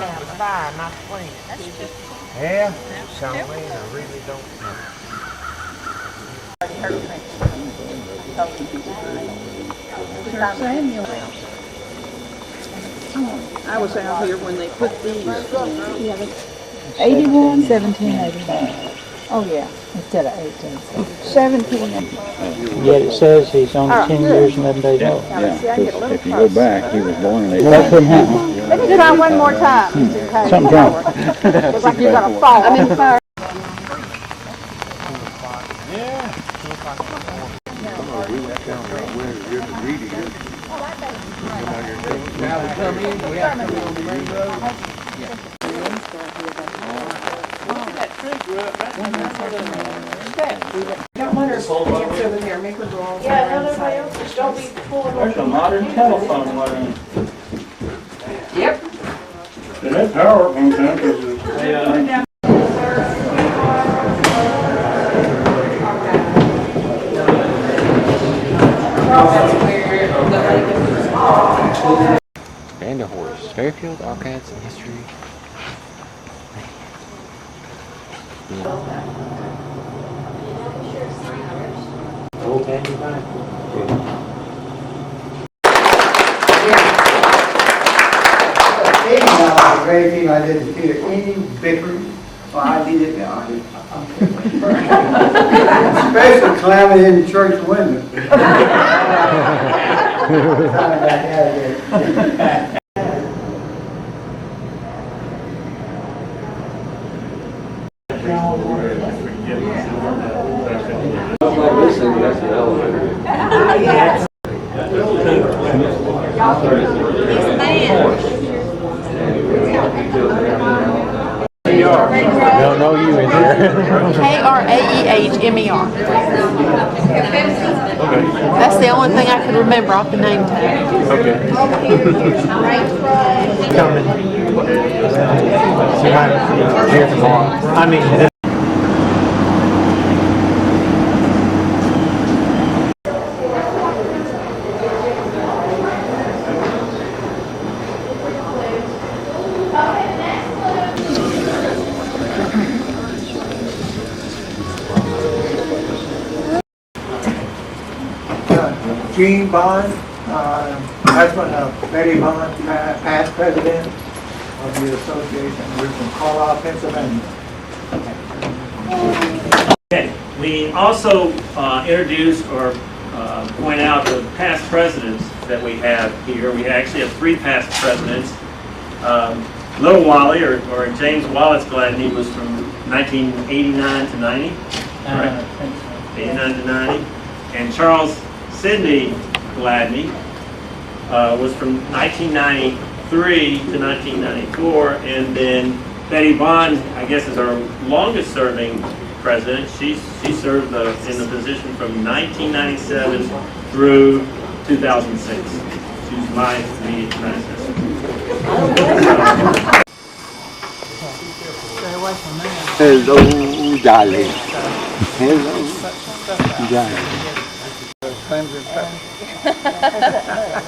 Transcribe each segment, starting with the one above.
Bye, my friend. Yeah, Charlene, I really don't know. I was out here when they put these. 81? 1781. Oh, yeah, instead of 18. 17. Yet it says he's only 10 years and 11 days old. Yeah, if you go back, he was born in That couldn't happen. Let me try one more time. Something's wrong. Looks like you're going to fall. I'm in the fire. There's a modern telephone line. Yep. And that power comes down because Band of Horse, Fairfield, Archives, and History. I didn't hear any bickering. Well, I did it now. Especially climbing in the church window. Don't know you in there. Kraehmer. That's the only thing I could remember off the name tag. Okay. Coming. Here tomorrow. I mean. Gene Bond, husband of Betty Bond, past president of the association. We're from Carlisle, Pennsylvania. Okay. We also introduce or point out the past presidents that we have here. We actually have 3 past presidents. Little Wally, or James Wallace Gladney, was from 1989 to 90, right? 89 to 90. And Charles Sidney Gladney was from 1993 to 1994, and then Betty Bond, I guess, is our longest serving president. She served in the position from 1997 through 2006. She was my immediate predecessor. Hello, darling. Hello, darling. Clemson.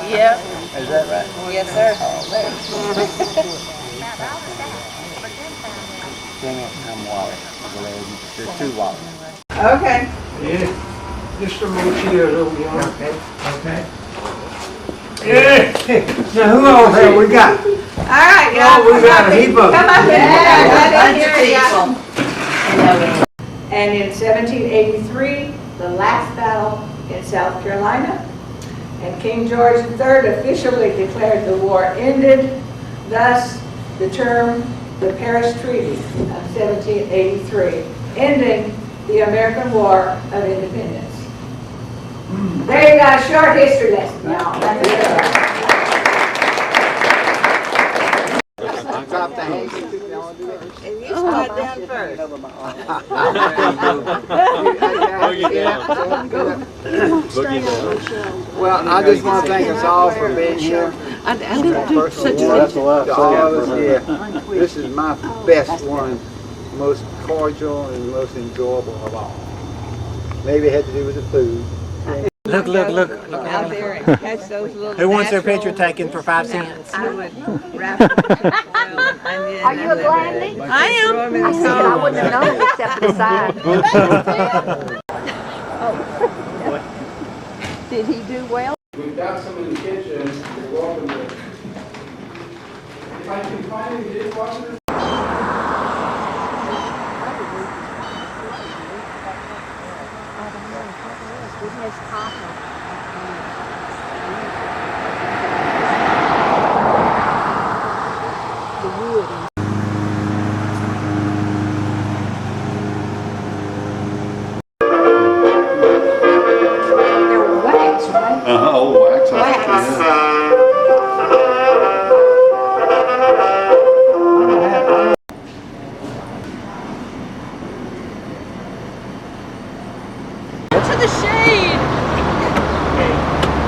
Yep. Is that right? Yes, sir. I'm Wally. There's 2 Wallies. Okay. Yeah. Just to make you a little young. Okay. Yeah. Now who else have we got? All right, Oh, we got a heap of Come up Yeah, and in 1783, the last battle in South Carolina, and King George III officially declared the war ended. Thus, the term the Paris Treaty of 1783, ending the American War of Independence. There you go, a short history lesson, y'all. Drop the hands. And you start down first. Well, I just want to thank us all for being here. I didn't do such a That's a lot. Yeah. This is my best one, most cordial and most enjoyable of all. Maybe it had to do with the food. Look, look. out there and catch those little. Who wants their natural picture taken for 5 cents? I would wrap it in onion. Are you a Gladney? I am. I said I wouldn't have known except the side. Did he do well? We've got some in the kitchen. You're welcome to. If I can find any dishwashers. Oh, wax. To the shade.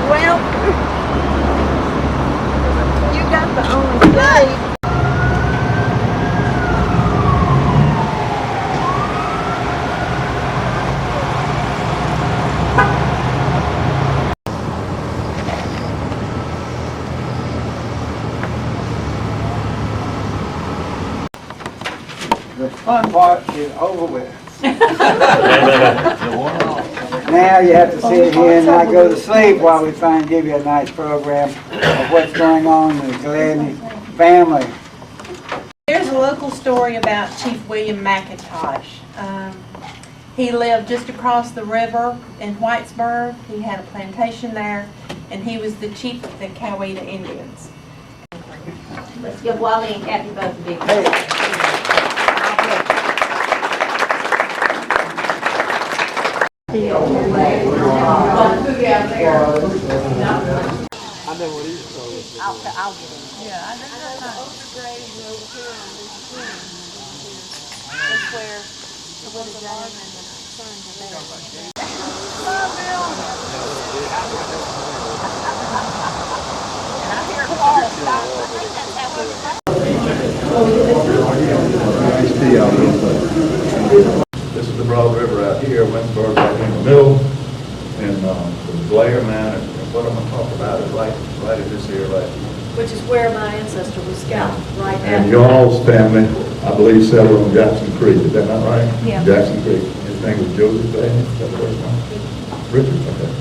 Well, you got the only shade. The fun part is over with. Now you have to sit here and not go to sleep while we try and give you a nice program of what's going on in the Gladney family. There's a local story about Chief William McIntosh. He lived just across the river in Whitesburg. He had a plantation there, and he was the chief of the Coweta Indians. Let's give Wally and Kathy both a big Hey. I'll get him. Yeah, I think that's where the little garden and the sons are there. This is the Broad River out here, Winsburg right in the middle, and the glare, man, and what I'm gonna talk about is right in this here, right. Which is where my ancestor was scalped, right And at. y'all's family, I believe, settled on Jackson Creek, is that not right? Yeah. Jackson Creek, his name was Joseph Gladney, is that the first one? Richard, okay.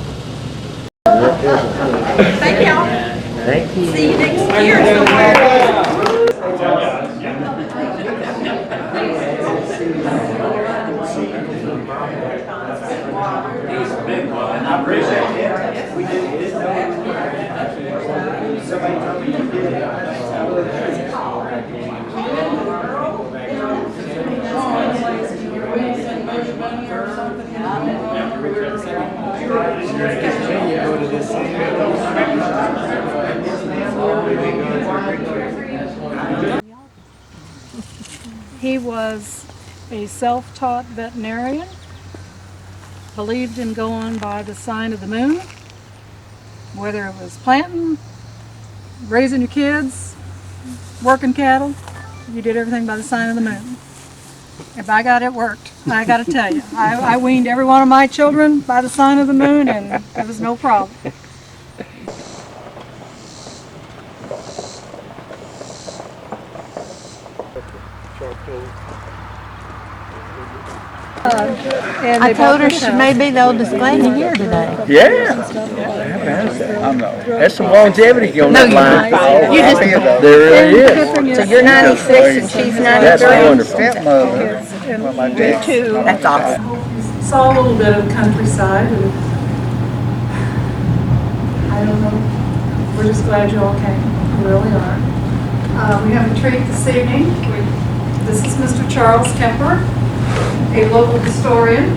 Thank y'all. Thank you. See you next year somewhere. I appreciate it. We didn't know. Somebody told me you did it. He was a self-taught veterinarian, believed in going by the sign of the moon, whether it was planting, raising your kids, working cattle, you did everything by the sign of the moon. And by God, it worked. I got to tell you, I weaned every one of my children by the sign of the moon, and there was no problem. And I they told her bought she the may be the oldest Gladney here today. Yeah. That's some longevity on that line. You just, There really is. So you're 96 and she's 93. That's wonderful. That's awesome. Saw a little bit of countryside, and I don't know, we're just glad you all came, we really are. We have a treat this evening. This is Mr. Charles Kemper, a local historian.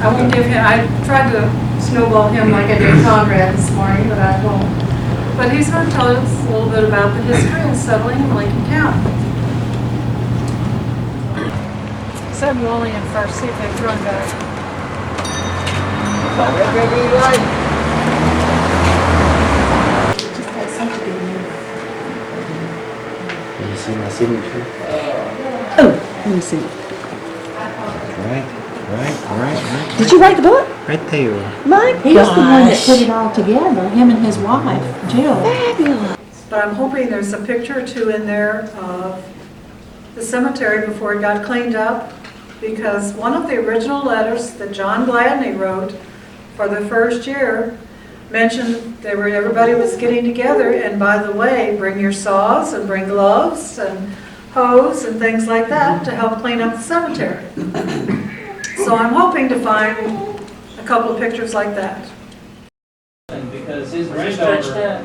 I won't give him, I tried to snowball him like I did Conrad this morning, but I won't. But he's going to tell us a little bit about the history of settling in Lincoln County. Send Wally in first, see if they've run back. Can you see my signature? Oh, let me see. Right. Right. Did you write the book? Right there. My He was the one that gosh. put it all together, him and his wife, Jill. Fabulous. But I'm hoping there's a picture or two in there of the cemetery before it got cleaned up, because one of the original letters that John Gladney wrote for the first year mentioned everybody was getting together, and by the way, bring your saws and bring gloves and hose and things like that to help clean up the cemetery. So I'm hoping to find a couple of pictures like that. Because his granddaughter,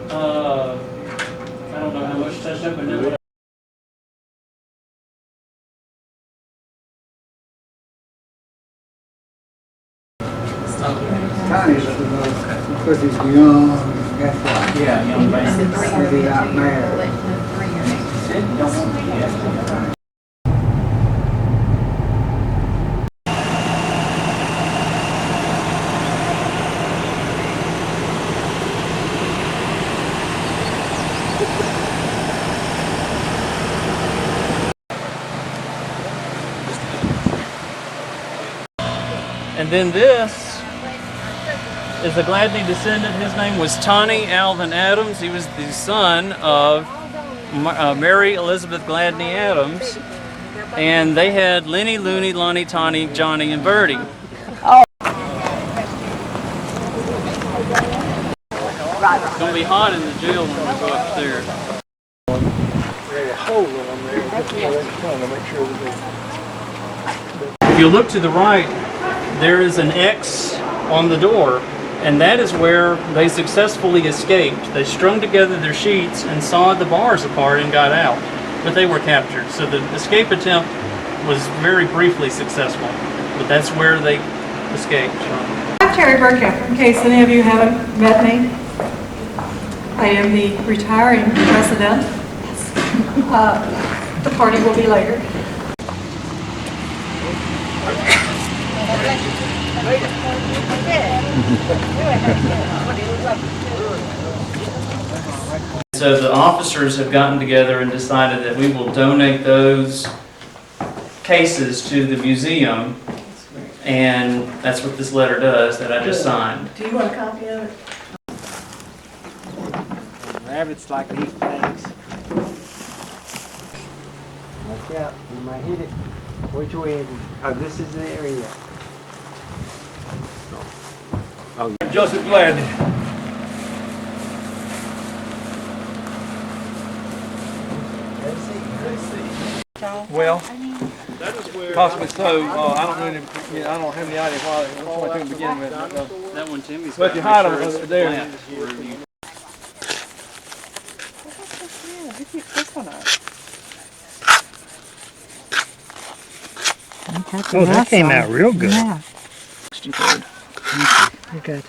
I don't know how much touched up, but no. Connie's because he's young, that's why. Yeah, young man. Maybe out married. And then this is a Gladney descendant. His name was Tawny Alvin Adams. He was the son of Mary Elizabeth Gladney Adams. And they had Lenny, Looney, Lonnie, Tawny, Johnny, and Bertie. It's going to be hot in the jail when we go upstairs. If you look to the right, there is an X on the door, and that is where they successfully escaped. They strung together their sheets and sawed the bars apart and got out, but they were captured. So the escape attempt was very briefly successful, but that's where they escaped. I'm Terry Burkett, in case any of you haven't met me. I am the retiring president. The party will be later. So the officers have gotten together and decided that we will donate those cases to the museum, and that's what this letter does that I just signed. Do you want a copy of it? Rabbits like to eat things. Watch out, you might hit it. Which way? Oh, this is the area. Joseph Gladney. Well, possibly so. I don't really, I don't have any idea why to begin with. That one, Timmy's But if you hide them over there. Oh, that came out real good. Yeah. 63rd. You're good.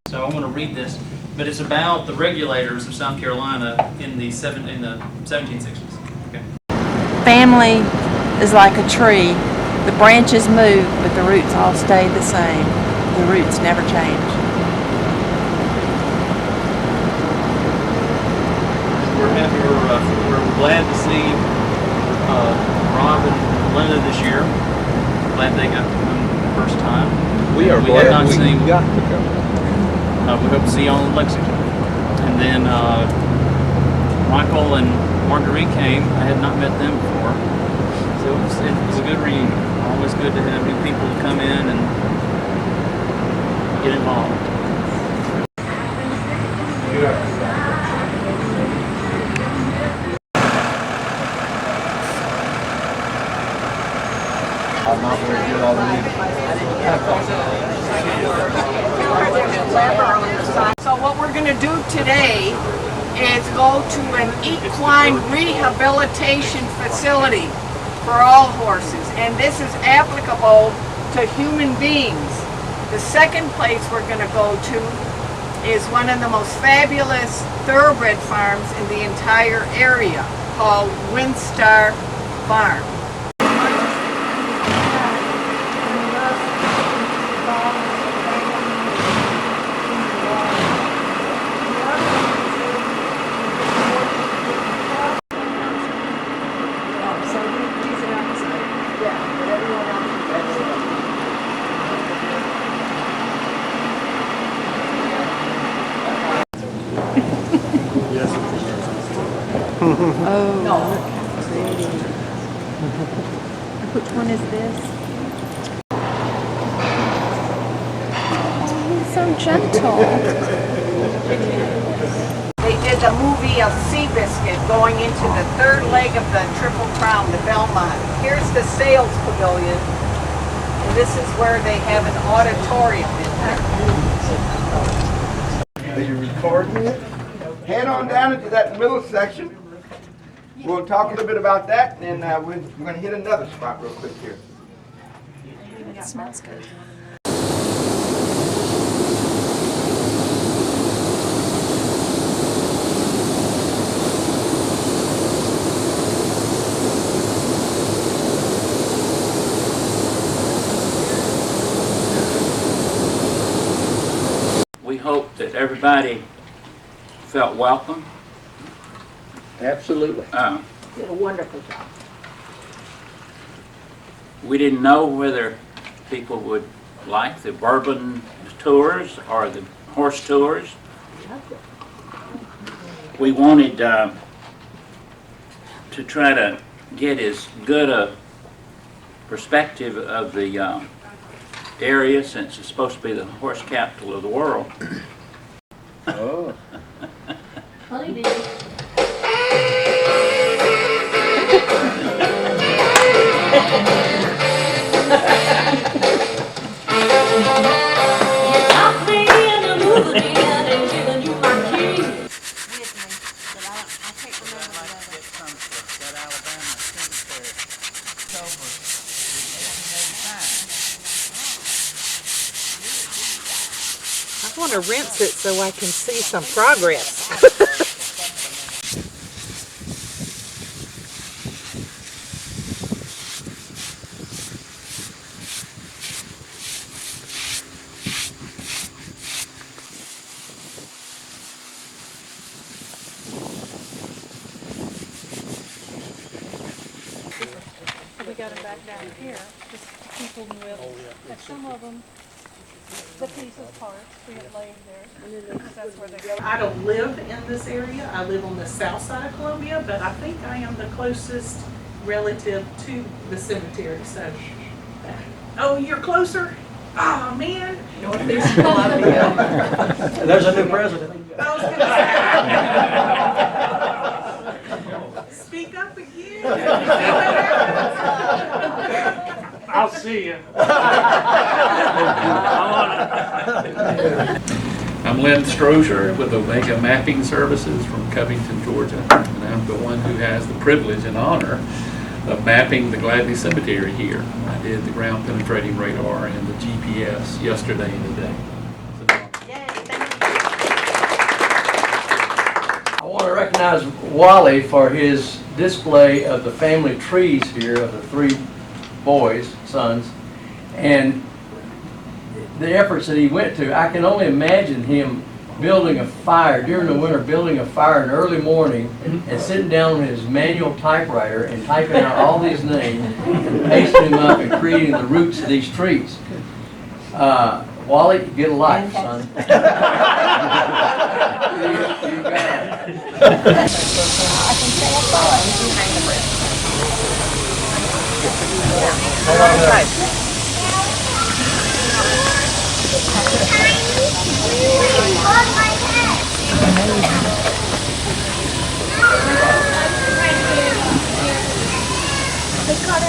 So I want to read this, but it's about the regulators of South Carolina in the 1760s. Okay. Family is like a tree. The branches move, but the roots all stay the same. The roots never change. We're glad to see Rob and Linda this year. Glad they got to come the first time. We are We have not glad seen. we got to go. We hope to see y'all in Lexington. And then Michael and Marguerite came. I had not met them before. So it was a good reunion. Always good to have new people come in and get involved. I'm not very good all the meetings. So what we're going to do today is go to an equine rehabilitation facility for all horses, and this is applicable to human beings. The second place we're going to go to is one of the most fabulous thoroughbred farms in the entire area, called Windstar Farm. So these are outside. Yeah, but everyone else Oh, look how pretty. Which one is this? Oh, he's so gentle. They did the movie of Seabiscuit going into the third leg of the Triple Crown, the Belmont. Here's the sales pavilion, and this is where they have an auditorium in there. Are you recording it? Head on down into that middle section. We'll talk a little bit about that, and we're going to hit another spot real quick here. It smells good. We hope that everybody felt welcome. Absolutely. Did a wonderful job. We didn't know whether people would like the bourbon tours or the horse tours. We wanted to try to get as good a perspective of the area, since it's supposed to be the horse capital of the world. Oh. Honeybee. You taught me and you moved me and I'm giving you my keys. I want to rinse it so I can see some progress. We got them back down here, just to keep them with, and some of them, the pieces, parts, we have laid there, because that's where they go. I don't live in this area. I live on the south side of Columbia, but I think I am the closest relative to the cemetery, so. Oh, you're closer? Oh, man. Northeast Columbia. There's a new president. I was gonna say. Speak up again. I'll see you. I'm Lynn Strozier with Omega Mapping Services from Covington, Georgia, and I'm the one who has the privilege and honor of mapping the Gladney Cemetery here. I did the ground penetrating radar and the GPS yesterday and today. I want to recognize Wally for his display of the family trees here of the three boys, sons, and the efforts that he went to. I can only imagine him building a fire during the winter, building a fire in the early morning and sitting down on his manual typewriter and typing out all these names and pasting them up and creating the roots of these trees. Wally, get a life, son. You got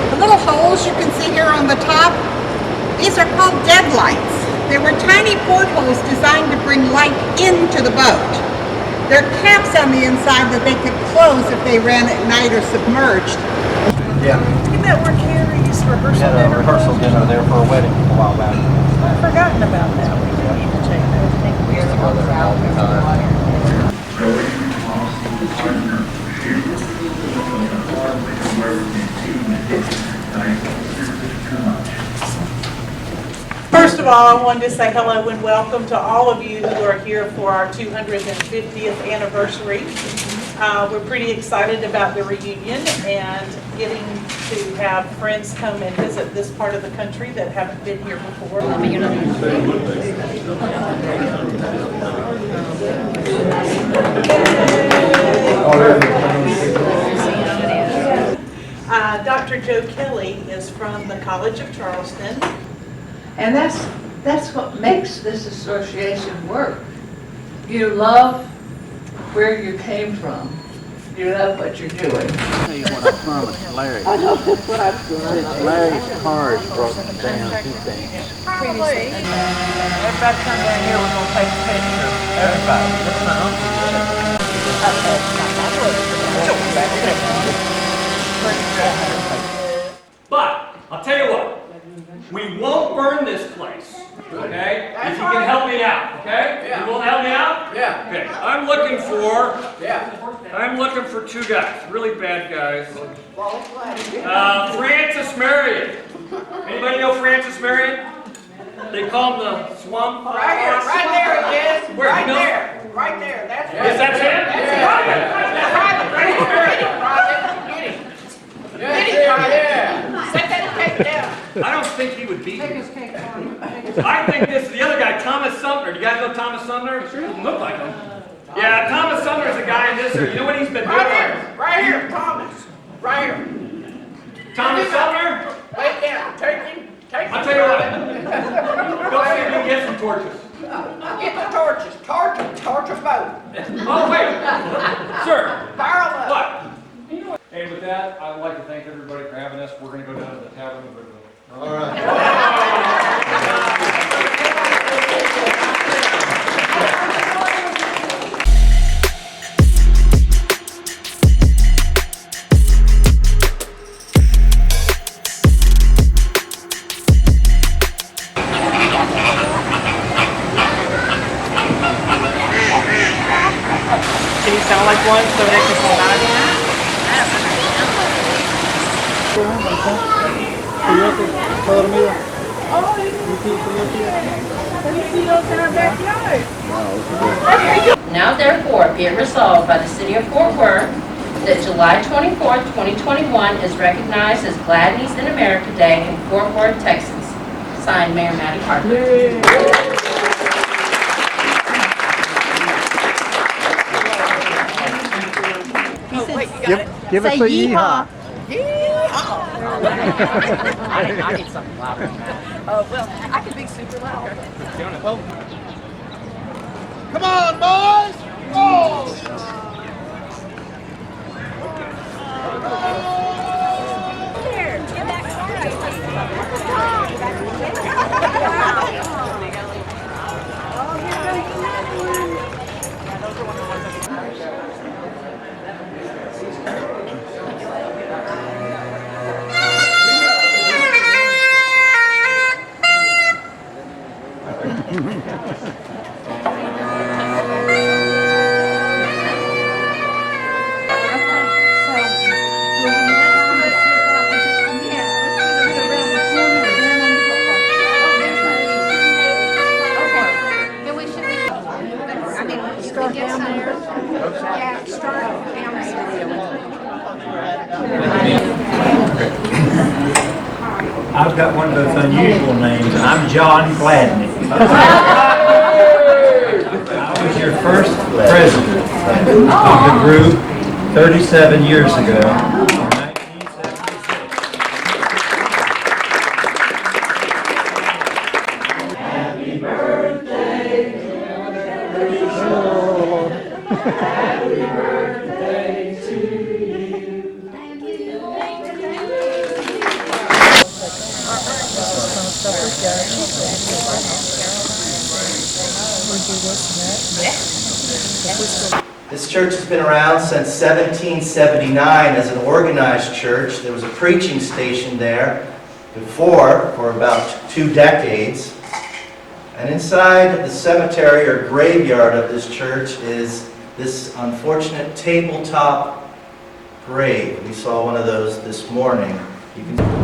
The little holes you can see here on the top, these are called deadlights. They were tiny portholes designed to bring light into the boat. There are caps on the inside that they could close if they ran at night or submerged. Yeah. Isn't that where Carrie's rehearsal Had a dinner rehearsal was? dinner there for a wedding a while back. I've forgotten about that. We need to check that. Used to go there all the time. First of all, I wanted to say hello and welcome to all of you who are here for our 250th anniversary. We're pretty excited about the reunion and getting to have friends come and visit this part of the country that haven't been here before. Already. Dr. Joe Kelly is from the College of Charleston. And that's what makes this association work. You love where you came from. You love what you're doing. I'll tell you what I promised Larry. I know that's what I was doing. Larry's cars broke down 2 things. Probably. Everybody come down here, we're gonna take a picture. Everybody. That's my uncle. But, I'll tell you what, we won't burn this place, okay? If you can help me out, okay? You will help me out? Yeah. Okay, I'm looking for 2 guys, really bad guys. Francis Marion. Anybody know Francis Marion? They call him the swamp. Right here, right there he is. Where, Right you know? there, right there. That's Is that him? Set that cake down. I don't think he would beat me. I think this is the other guy, Thomas Sumner. Do you guys know Thomas Sumner? Sure doesn't look like him. Yeah, Thomas Sumner's a guy in this area. You know what he's been doing? Right here, Thomas. Right here. Thomas Sumner? Lay it down. Take him. I'll tell you what. Go see if you can get some torches. Get the torches. Torch them both. Oh, wait. Sir. Fire them up. What? And with that, I would like to thank everybody for having us. We're going to go down to the tavern and All right. Can you sound like one so they can come out of here? Now therefore be it resolved by the City of Fort Worth that July 24th, 2021 is recognized as Gladneys in America Day in Fort Worth, Texas. Signed, Mayor Matty Parker. Give us a yeehaw. I need something louder than that. Oh, well, I can be super loud. Come on, boys. Oh. I've got one of those unusual names. I'm John Gladney. I was your first president of the group 37 years ago. This church has been around since 1779 as an organized church. There was a preaching station there before for about 2 decades. And inside the cemetery or graveyard of this church is this unfortunate tabletop grave. We saw one of those this morning.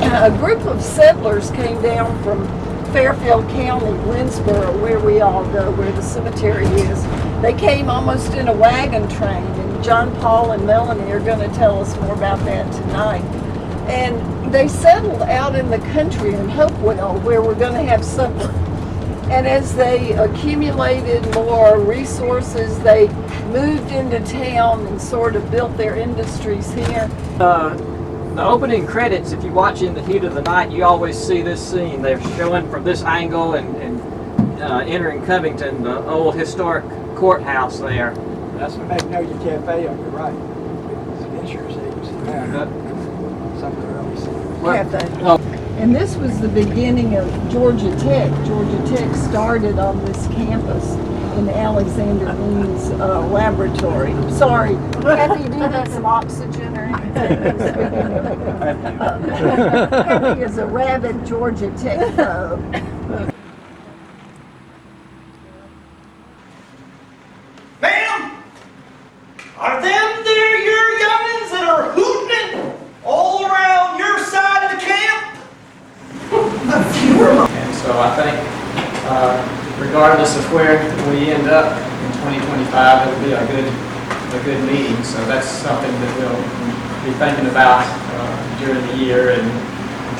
A group of settlers came down from Fairfield County, Winsboro, where we all go, where the cemetery is. They came almost in a wagon train, and John Paul and Melanie are going to tell us more about that tonight. And they settled out in the country in Hopewell, where we're going to have supper. And as they accumulated more resources, they moved into town and sort of built their industries here. The opening credits, if you watch In the Heat of the Night, you always see this scene. They're showing from this angle and entering Covington, the old historic courthouse there. That's the Magnolia Cafe on your right. It's an insurance agency there. Something really Cafe. And this was the beginning of Georgia Tech. Georgia Tech started on this campus in Alexander Means laboratory. Sorry, Kathy, do you need some oxygen or anything? Kathy is a rabid Georgia Tech pro. Ma'am, are them there your youngins that are hooting all around your side of the camp? And so I think regardless of where we end up in 2025, it'll be a good meeting. So that's something that we'll be thinking about during the year and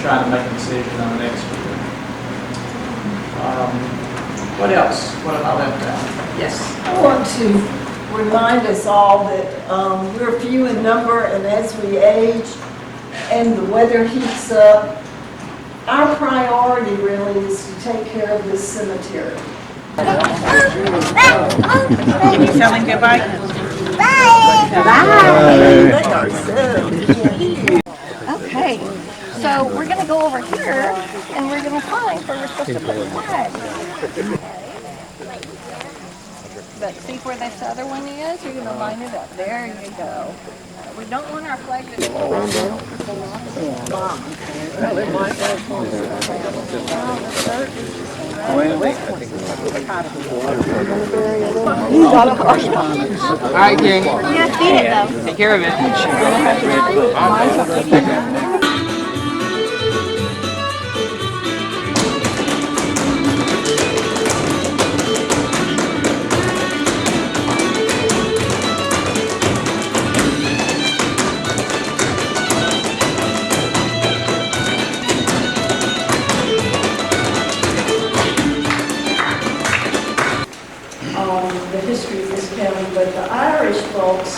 trying to make a decision on next year. What else? What have I left out? Yes. I want to remind us all that we're few in number, and as we age and the weather heats up, our priority really is to take care of this cemetery. Can you tell him goodbye? Bye. They are so cute. Okay, so we're gonna go over here and we're gonna find where we're supposed to put the flag. But see where this other one is? You're gonna line it up. There you go. We don't want our flag to go around. All right, gang. Yeah, feed it though. Take care of it. The history of this county, but the Irish folks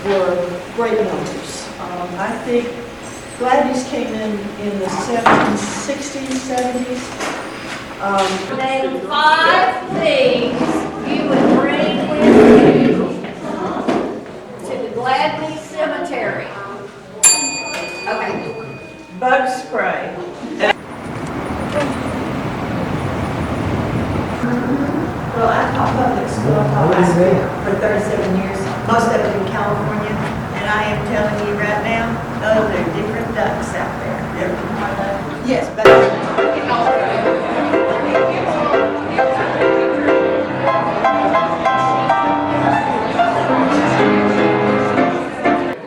were great numbers. I think Gladneys came in the 1760s, 70s. Name 5 things you would bring with you to the Gladney Cemetery. Okay. Bug spray. Well, I taught public school, I taught high school for 37 years, most of it in California, and I am telling you right now, those are different ducks out there. Yes, but.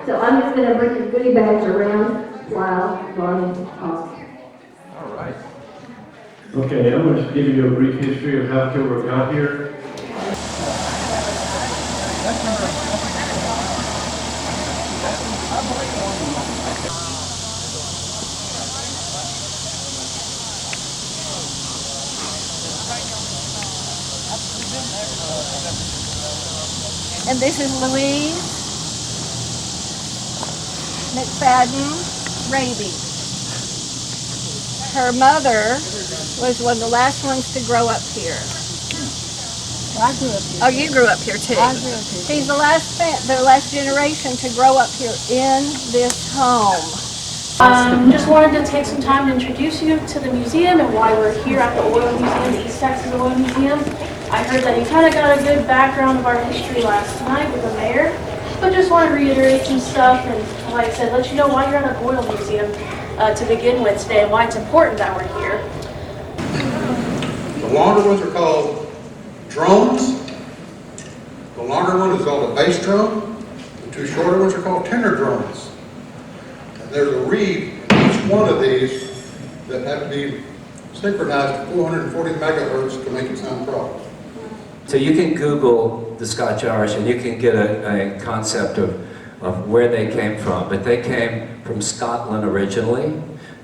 So I'm just gonna bring your goodie bags around while Bonnie talks. All right. Okay, I'm going to give you a brief history of how Kilburg got here. And this is Louise McFadden Raby. Her mother was one of the last ones to grow up here. I grew up here. Oh, you grew up here too. I grew up here. She's the last generation to grow up here in this home. Just wanted to take some time to introduce you to the museum and why we're here at the Oil Museum, the East Texas Oil Museum. I heard that you kind of got a good background of our history last night with the mayor, but just want to reiterate some stuff and, like I said, let you know why you're at the Oil Museum to begin with today and why it's important that we're here. The longer ones are called drones. The longer one is called a bass drum. The two shorter ones are called tenor drones. And there's a reed in each one of these that have to be synchronized to 440 megahertz to make it sound proper. So you can Google the Scotch Irish and you can get a concept of where they came from. But they came from Scotland originally.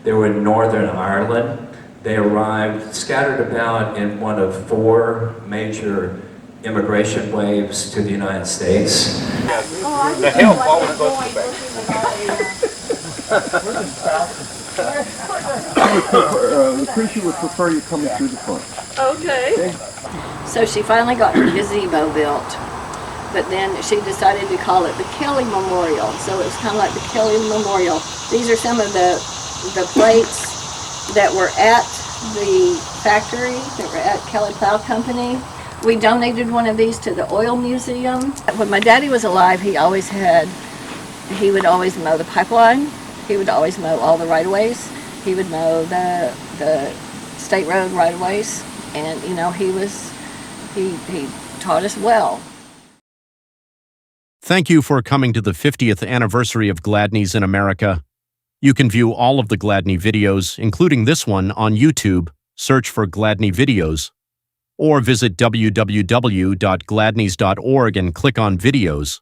They were in Northern Ireland. They arrived scattered about in one of 4 major immigration waves to the United States. The help always goes to the back. Lucretia would prefer you coming through the front. Okay. So she finally got her gazebo built, but then she decided to call it the Kelly Memorial. So it was kind of like the Kelly Memorial. These are some of the plates that were at the factory, that were at Kelly Plow Company. We donated one of these to the Oil Museum. When my daddy was alive, he would always mow the pipeline. He would always mow all the right-of-ways. He would mow the state road right-of-ways. And, you know, he taught us well. Thank you for coming to the 50th anniversary of Gladneys in America. You can view all of the Gladney videos, including this one, on YouTube. Search for Gladney Videos. Or visit www.gladneys.org and click on Videos.